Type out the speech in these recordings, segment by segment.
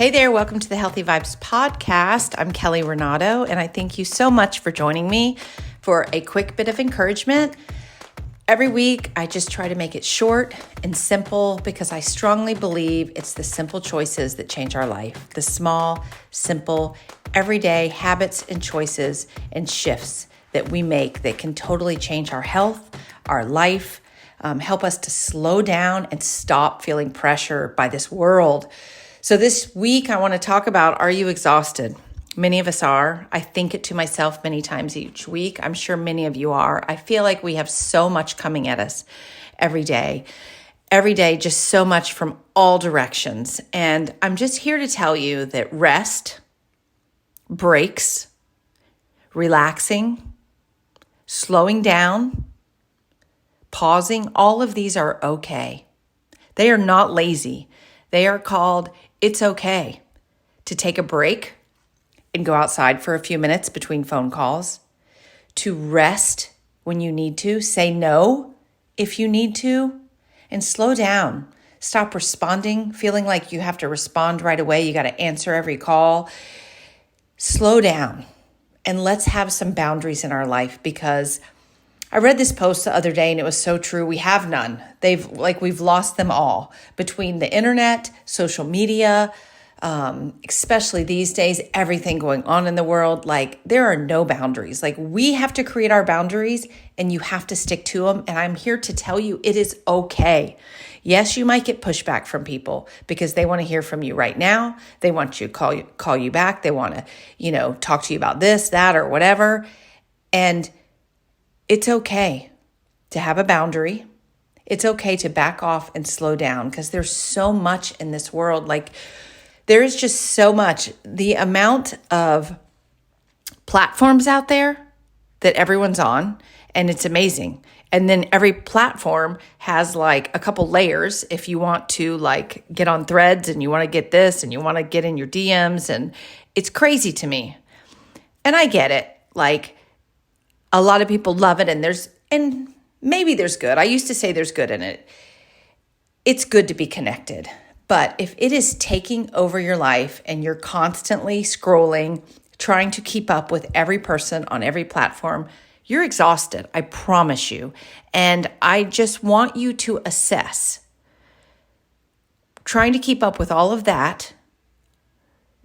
Hey there, welcome to the Healthy Vibes podcast. I'm Kelly Renato, and I thank you so much for joining me for a quick bit of encouragement. Every week, I just try to make it short and simple because I strongly believe it's the simple choices that change our life. The small, simple, everyday habits and choices and shifts that we make that can totally change our health, our life, help us to slow down and stop feeling pressure by this world. So this week, I want to talk about, are you exhausted? Many of us are. I think it to myself many times each week. I'm sure many of you are. I feel like we have so much coming at us every day. Every day, just so much from all directions. And I'm just here to tell you that rest, breaks, relaxing, slowing down, pausing, all of these are okay. They are not lazy. They are called, it's okay to take a break and go outside for a few minutes between phone calls, to rest when you need to, say no if you need to, and slow down. Stop responding, feeling like you have to respond right away. You got to answer every call. Slow down and let's have some boundaries in our life, because I read this post the other day and it was so true. We have none. We've lost them all between the internet, social media, especially these days, everything going on in the world. There are no boundaries. We have to create our boundaries and you have to stick to them. And I'm here to tell you it is okay. Yes, you might get pushback from people because they want to hear from you right now. They want you to call you back. They want to, talk to you about this, that, or whatever. And it's okay to have a boundary. It's okay to back off and slow down because there's so much in this world. There is just so much. The amount of platforms out there that everyone's on, and it's amazing. And then every platform has a couple layers. If you want to get on Threads and you want to get this and you want to get in your DMs, and it's crazy to me. And I get it. A lot of people love it, and maybe there's good. I used to say there's good in it. It's good to be connected. But if it is taking over your life and you're constantly scrolling, trying to keep up with every person on every platform, you're exhausted, I promise you. And I just want you to assess, trying to keep up with all of that,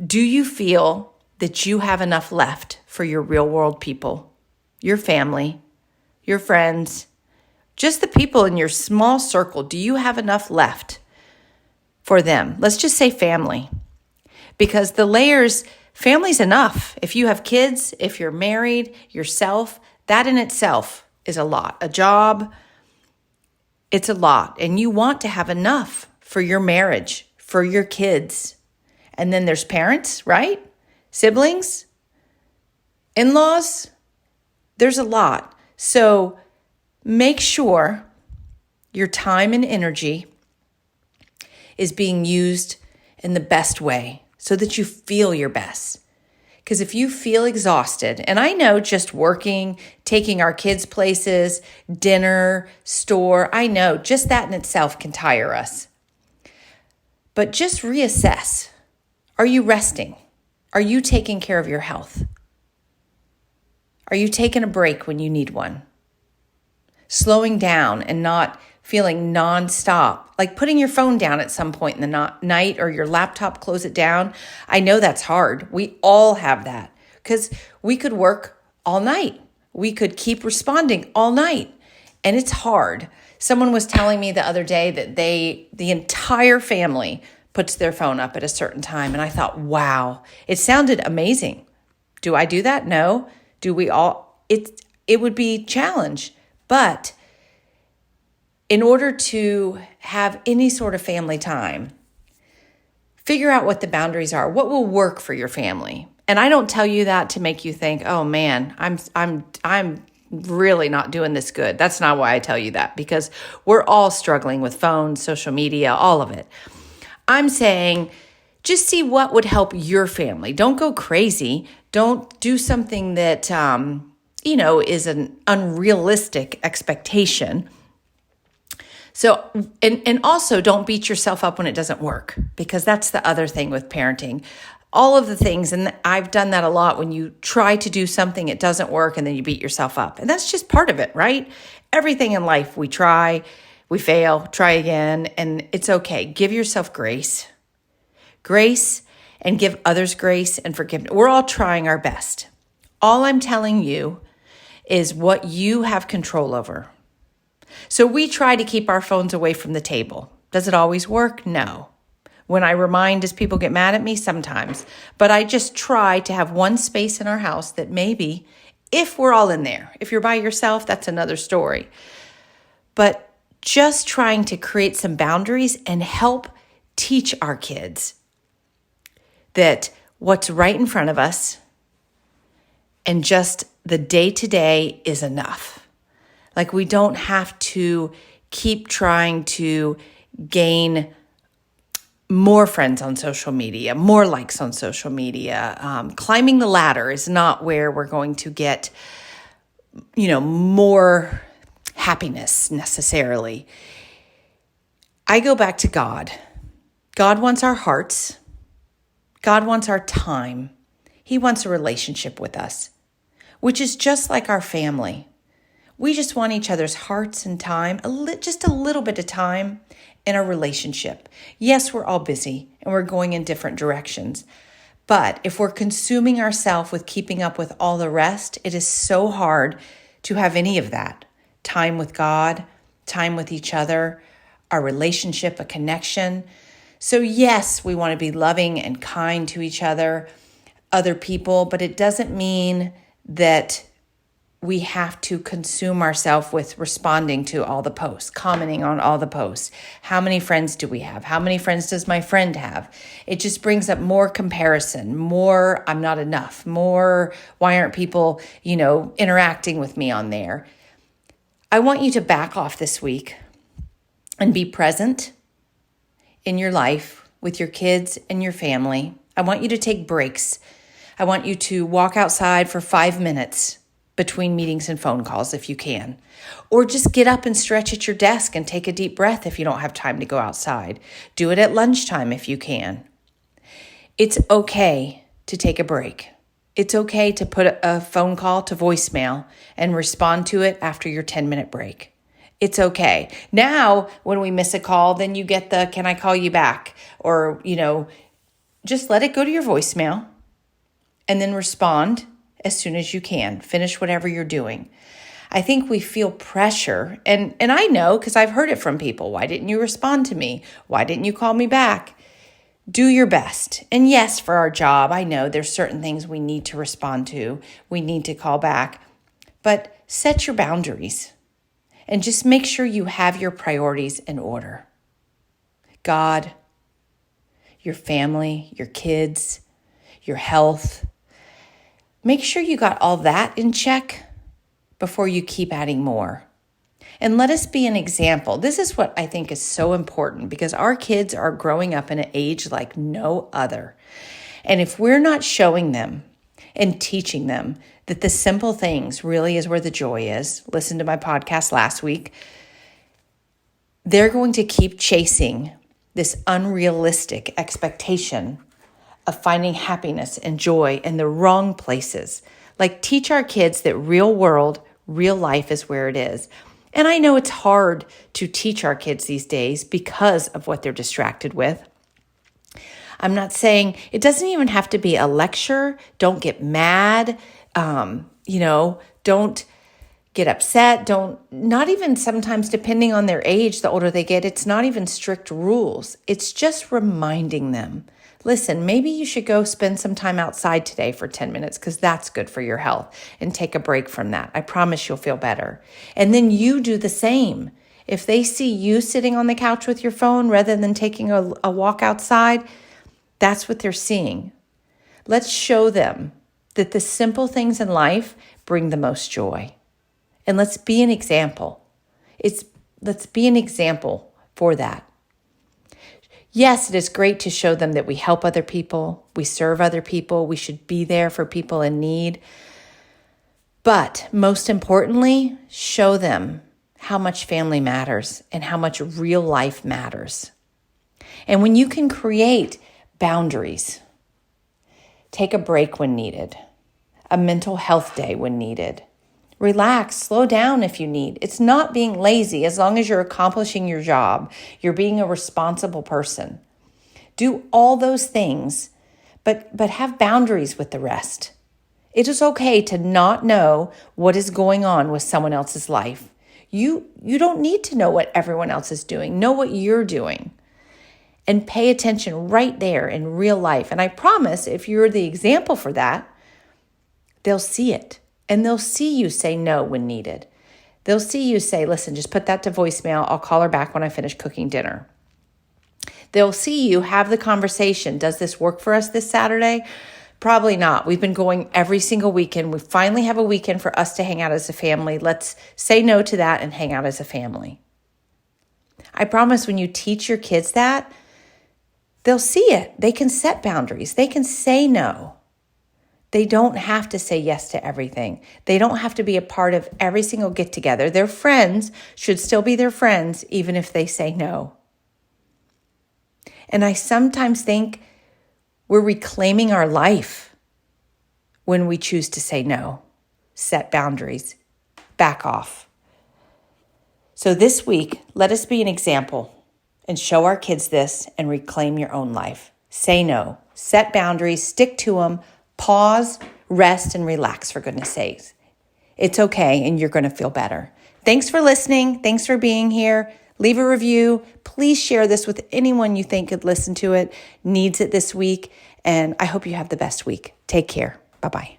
do you feel that you have enough left for your real world people? Your family, your friends, just the people in your small circle. Do you have enough left for them? Let's just say family, because the layers, family's enough. If you have kids, if you're married, yourself, that in itself is a lot. A job, it's a lot. And you want to have enough for your marriage, for your kids. And then there's parents, right? Siblings, in-laws. There's a lot. So make sure your time and energy is being used in the best way so that you feel your best. Because if you feel exhausted, and I know just working, taking our kids places, dinner, store, I know just that in itself can tire us. But just reassess. Are you resting? Are you taking care of your health? Are you taking a break when you need one? Slowing down and not feeling nonstop, putting your phone down at some point in the night, or your laptop, close it down. I know that's hard. We all have that because we could work all night. We could keep responding all night, and it's hard. Someone was telling me the other day that the entire family puts their phone up at a certain time. And I thought, wow, it sounded amazing. Do I do that? No. Do we all? It would be a challenge. But in order to have any sort of family time, figure out what the boundaries are. What will work for your family? And I don't tell you that to make you think, oh man, I'm really not doing this good. That's not why I tell you that, because we're all struggling with phones, social media, all of it. I'm saying just see what would help your family. Don't go crazy. Don't do something that, is an unrealistic expectation. So, and also don't beat yourself up when it doesn't work, because that's the other thing with parenting. All of the things, and I've done that a lot, when you try to do something, it doesn't work, and then you beat yourself up. And that's just part of it, right? Everything in life, we try, we fail, try again, and it's okay. Give yourself grace. Grace, and give others grace and forgiveness. We're all trying our best. All I'm telling you is what you have control over. So we try to keep our phones away from the table. Does it always work? No. When I remind, does people get mad at me? Sometimes. But I just try to have one space in our house that maybe, if we're all in there, if you're by yourself, that's another story. But just trying to create some boundaries and help teach our kids that what's right in front of us and just the day-to-day is enough. Like, we don't have to keep trying to gain more friends on social media, more likes on social media. Climbing the ladder is not where we're going to get, more happiness necessarily. I go back to God. God wants our hearts. God wants our time. He wants a relationship with us, which is just like our family. We just want each other's hearts and time, just a little bit of time in a relationship. Yes, we're all busy and we're going in different directions. But if we're consuming ourselves with keeping up with all the rest, it is so hard to have any of that. Time with God, time with each other, our relationship, a connection. So yes, we want to be loving and kind to each other, other people, but it doesn't mean that we have to consume ourselves with responding to all the posts, commenting on all the posts. How many friends do we have? How many friends does my friend have? It just brings up more comparison, more I'm not enough, more why aren't people, interacting with me on there? I want you to back off this week and be present in your life with your kids and your family. I want you to take breaks. I want you to walk outside for 5 minutes between meetings and phone calls if you can. Or just get up and stretch at your desk and take a deep breath if you don't have time to go outside. Do it at lunchtime if you can. It's okay to take a break. It's okay to put a phone call to voicemail and respond to it after your 10-minute break. It's okay. Now, when we miss a call, then you get the, can I call you back? Or, just let it go to your voicemail and then respond as soon as you can. Finish whatever you're doing. I think we feel pressure, and I know because I've heard it from people. Why didn't you respond to me? Why didn't you call me back? Do your best. And yes, for our job, I know there's certain things we need to respond to. We need to call back. But set your boundaries. And just make sure you have your priorities in order. God, your family, your kids, your health. Make sure you got all that in check before you keep adding more. And let us be an example. This is what I think is so important, because our kids are growing up in an age like no other. And if we're not showing them and teaching them that the simple things really is where the joy is. Listen to my podcast last week. They're going to keep chasing this unrealistic expectation of finding happiness and joy in the wrong places. Like, teach our kids that real world, real life is where it is. And I know it's hard to teach our kids these days because of what they're distracted with. I'm not saying it doesn't even have to be a lecture. Don't get mad. Don't get upset. Not even sometimes, depending on their age, the older they get, it's not even strict rules. It's just reminding them, listen, maybe you should go spend some time outside today for 10 minutes because that's good for your health, and take a break from that. I promise you'll feel better. And then you do the same. If they see you sitting on the couch with your phone rather than taking a walk outside, that's what they're seeing. Let's show them that the simple things in life bring the most joy. And let's be an example. Let's be an example for that. Yes, it is great to show them that we help other people, we serve other people, we should be there for people in need. But most importantly, show them how much family matters and how much real life matters. And when you can create boundaries, take a break when needed, a mental health day when needed, relax, slow down if you need. It's not being lazy as long as you're accomplishing your job. You're being a responsible person. Do all those things, but have boundaries with the rest. It is okay to not know what is going on with someone else's life. You don't need to know what everyone else is doing. Know what you're doing. And pay attention right there in real life. And I promise if you're the example for that, they'll see it. And they'll see you say no when needed. They'll see you say, listen, just put that to voicemail. I'll call her back when I finish cooking dinner. They'll see you have the conversation. Does this work for us this Saturday? Probably not. We've been going every single weekend. We finally have a weekend for us to hang out as a family. Let's say no to that and hang out as a family. I promise when you teach your kids that, they'll see it. They can set boundaries. They can say no. They don't have to say yes to everything. They don't have to be a part of every single get-together. Their friends should still be their friends, even if they say no. And I sometimes think we're reclaiming our life when we choose to say no, set boundaries, back off. So this week, let us be an example and show our kids this and reclaim your own life. Say no, set boundaries, stick to them, pause, rest, and relax, for goodness sakes. It's okay, and you're going to feel better. Thanks for listening. Thanks for being here. Leave a review. Please share this with anyone you think could listen to it, needs it this week. And I hope you have the best week. Take care. Bye-bye.